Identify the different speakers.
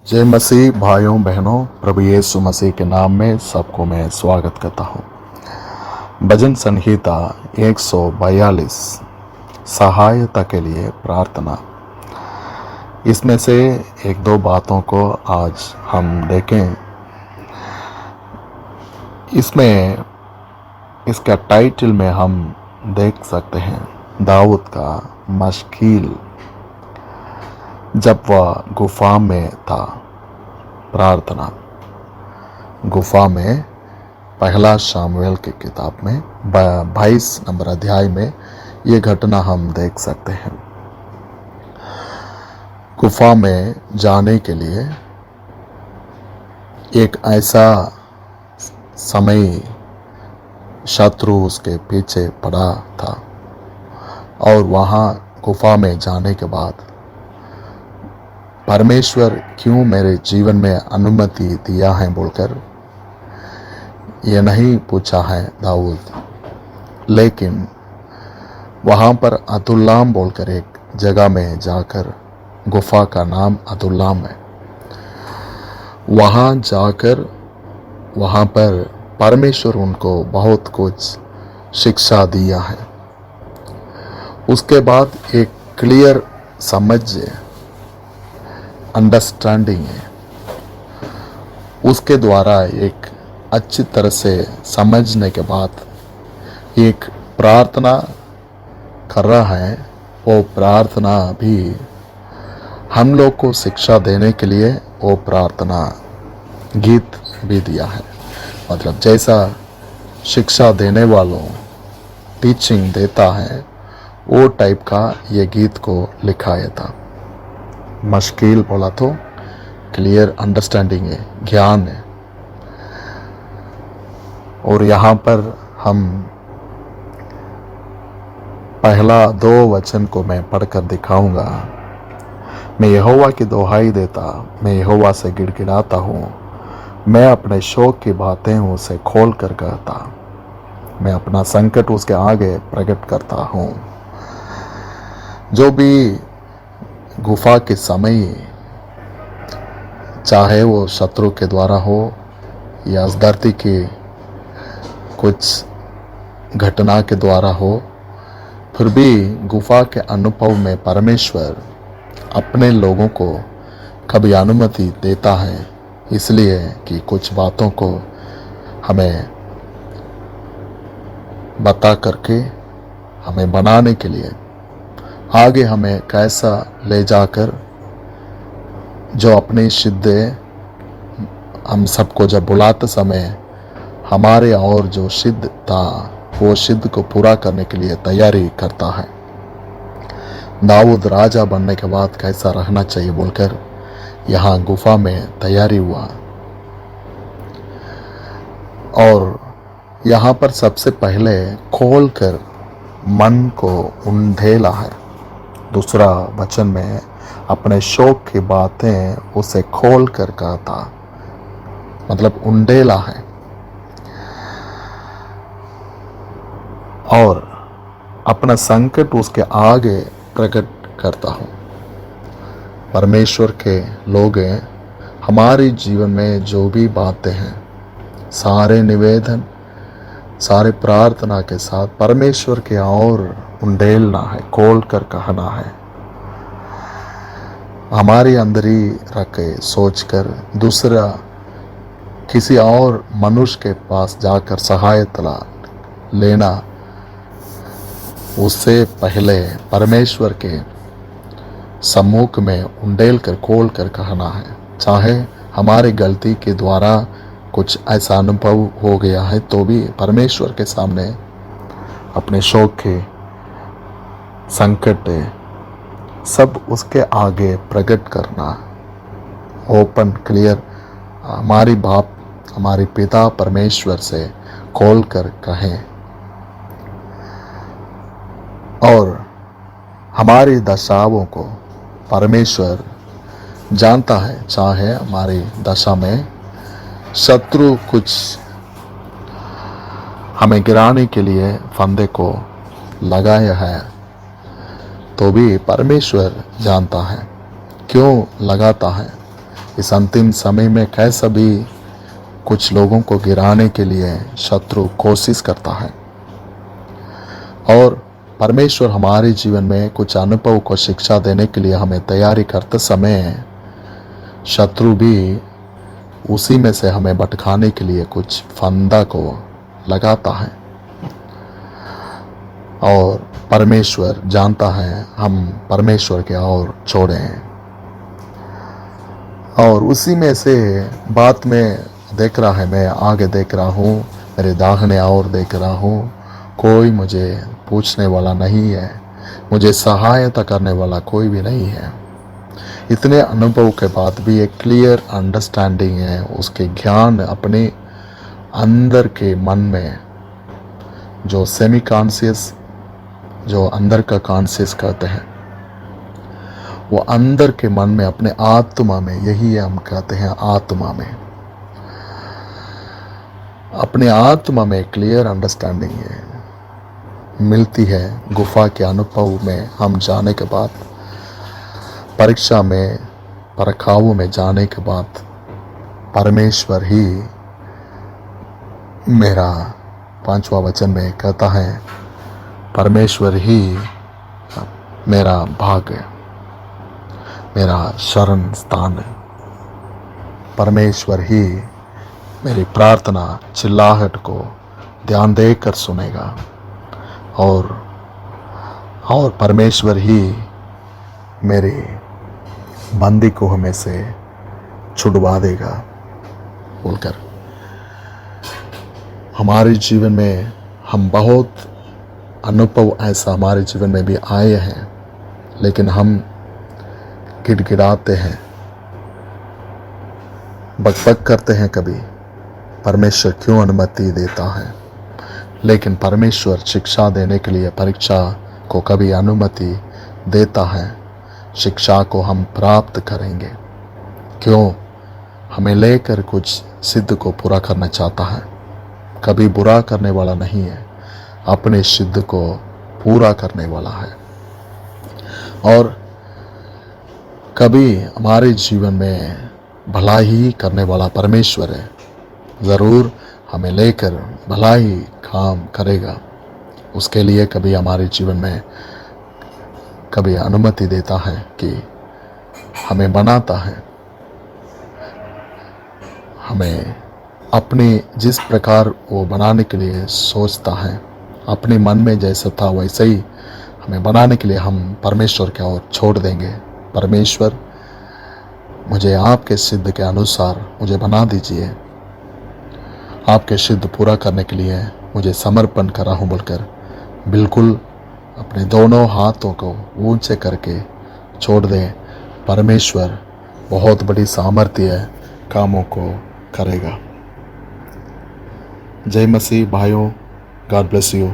Speaker 1: जय मसीह भाइयों बहनों, प्रभु यीशु मसीह के नाम में सबको मैं स्वागत करता हूँ। भजन संहिता 142 सहायता के लिए प्रार्थना। इसमें से एक दो बातों को आज हम देखें। इसमें इसका टाइटल में हम देख सकते हैं दाऊद का मश्कील, जब वह गुफा में था। प्रार्थना गुफा में पहला शामुएल की किताब में 22 नंबर अध्याय में ये घटना हम देख सकते हैं। गुफा में जाने के लिए एक ऐसा समय शत्रु उसके पीछे पड़ा था और वहाँ गुफा में जाने के बाद परमेश्वर क्यों मेरे जीवन में अनुमति दिया है बोलकर ये नहीं पूछा है दाऊद, लेकिन वहाँ पर अदुल्लाम बोलकर एक जगह में जाकर, गुफा का नाम अदुल्लाम है, वहाँ जाकर वहाँ पर परमेश्वर उनको बहुत कुछ शिक्षा दिया है। उसके बाद एक क्लियर समझ अंडरस्टैंडिंग है, उसके द्वारा एक अच्छी तरह से समझने के बाद एक प्रार्थना कर रहा है। वो प्रार्थना भी हम लोग को शिक्षा देने के लिए वो प्रार्थना गीत भी दिया है। मतलब जैसा शिक्षा देने वालों टीचिंग देता है वो टाइप का ये गीत को लिखाया था। मश्कील बोला तो क्लियर अंडरस्टैंडिंग है, ज्ञान है। और यहाँ पर हम पहला 2 वचन को मैं पढ़कर दिखाऊंगा। मैं यहोवा की दोहाई देता, मैं यहोवा से गिड़गिड़ाता हूँ, मैं अपने शौक की बातें उसे खोल कर कहता, मैं अपना संकट उसके आगे प्रकट करता हूँ। जो भी गुफा के समय, चाहे वो शत्रु के द्वारा हो या इस धरती की कुछ घटना के द्वारा हो, फिर भी गुफा के अनुभव में परमेश्वर अपने लोगों को कभी अनुमति देता है, इसलिए कि कुछ बातों को हमें बता करके हमें बनाने के लिए, आगे हमें कैसा ले जाकर जो अपने सिद्ध हम सबको जब बुलाते समय हमारे और जो सिद्ध था वो सिद्ध को पूरा करने के लिए तैयारी करता है। दाऊद राजा बनने के बाद कैसा रहना चाहिए बोलकर यहाँ गुफा में तैयारी हुआ। और यहाँ पर सबसे पहले खोल कर मन को उंडेला है। दूसरा वचन में अपने शौक की बातें उसे खोल कर कहता, मतलब उंडेला है। और अपना संकट उसके आगे प्रकट करता हूँ। परमेश्वर के लोग हमारे जीवन में जो भी बातें हैं, सारे निवेदन, सारे प्रार्थना के साथ परमेश्वर के और उंडेलना है, खोल कर कहना है। हमारे अंदर ही रख के सोच कर दूसरा किसी और मनुष्य के पास जाकर सहायता लेना, उससे पहले परमेश्वर के सम्मुख में उंडेल कर खोल कर कहना है। चाहे हमारी गलती के द्वारा कुछ ऐसा अनुभव हो गया है तो भी परमेश्वर के सामने अपने शौक के संकट सब उसके आगे प्रकट करना, ओपन क्लियर हमारी बाप हमारे पिता परमेश्वर से खोल कर कहें। और हमारी दशाओं को परमेश्वर जानता है। चाहे हमारी दशा में शत्रु कुछ हमें गिराने के लिए फंदे को लगाया है तो भी परमेश्वर जानता है क्यों लगाता है। इस अंतिम समय में कैसा भी कुछ लोगों को गिराने के लिए शत्रु कोशिश करता है, और परमेश्वर हमारे जीवन में कुछ अनुभव को शिक्षा देने के लिए हमें तैयारी करते समय शत्रु भी उसी में से हमें भटकाने के लिए कुछ फंदा को लगाता है। और परमेश्वर जानता है हम परमेश्वर के और छोड़े हैं, और उसी में से बात में देख रहा है, मैं आगे देख रहा हूँ, मेरे दाहिने और देख रहा हूँ, कोई मुझे पूछने वाला नहीं है, मुझे सहायता करने वाला कोई भी नहीं है। इतने अनुभव के बाद भी एक क्लियर अंडरस्टैंडिंग है, उसके ज्ञान अपने अंदर के मन में, जो सेमी कॉन्शियस, जो अंदर का कॉन्शियस कहते हैं, वो अंदर के मन में, अपने आत्मा में, यही हम कहते हैं आत्मा में, अपने आत्मा में क्लियर अंडरस्टैंडिंग है मिलती है। गुफा के अनुभव में हम जाने के बाद, परीक्षा में, परखावों में जाने के बाद, परमेश्वर ही मेरा 5वां वचन में कहता है, परमेश्वर ही मेरा भाग्य, मेरा शरण स्थान है। परमेश्वर ही मेरी प्रार्थना चिल्लाहट को ध्यान देकर सुनेगा, और परमेश्वर ही मेरे बंदी को हमें से छुड़वा देगा बोलकर। हमारे जीवन में हम बहुत अनुभव ऐसा हमारे जीवन में भी आए हैं, लेकिन हम गिड़गिड़ाते हैं, बकबक करते हैं कभी, परमेश्वर क्यों अनुमति देता है। लेकिन परमेश्वर शिक्षा देने के लिए परीक्षा को कभी अनुमति देता है। शिक्षा को हम प्राप्त करेंगे, क्यों? हमें लेकर कुछ सिद्ध को पूरा करना चाहता है। कभी बुरा करने वाला नहीं है, अपने सिद्ध को पूरा करने वाला है। और कभी हमारे जीवन में भला ही करने वाला परमेश्वर है, ज़रूर हमें लेकर भला ही काम करेगा। उसके लिए कभी हमारे जीवन में कभी अनुमति देता है कि हमें बनाता है, हमें अपने जिस प्रकार वो बनाने के लिए सोचता है, अपने मन में जैसा था वैसे ही हमें बनाने के लिए हम परमेश्वर के ओर छोड़ देंगे। परमेश्वर, मुझे आपके सिद्ध के अनुसार मुझे बना दीजिए, आपके सिद्ध पूरा करने के लिए मुझे समर्पण करा हूँ बोलकर बिल्कुल अपने दोनों हाथों को ऊंचे करके छोड़ दें। परमेश्वर बहुत बड़ी सामर्थ्य कामों को करेगा। जय मसीह भाइयों, गॉड ब्लेस यू।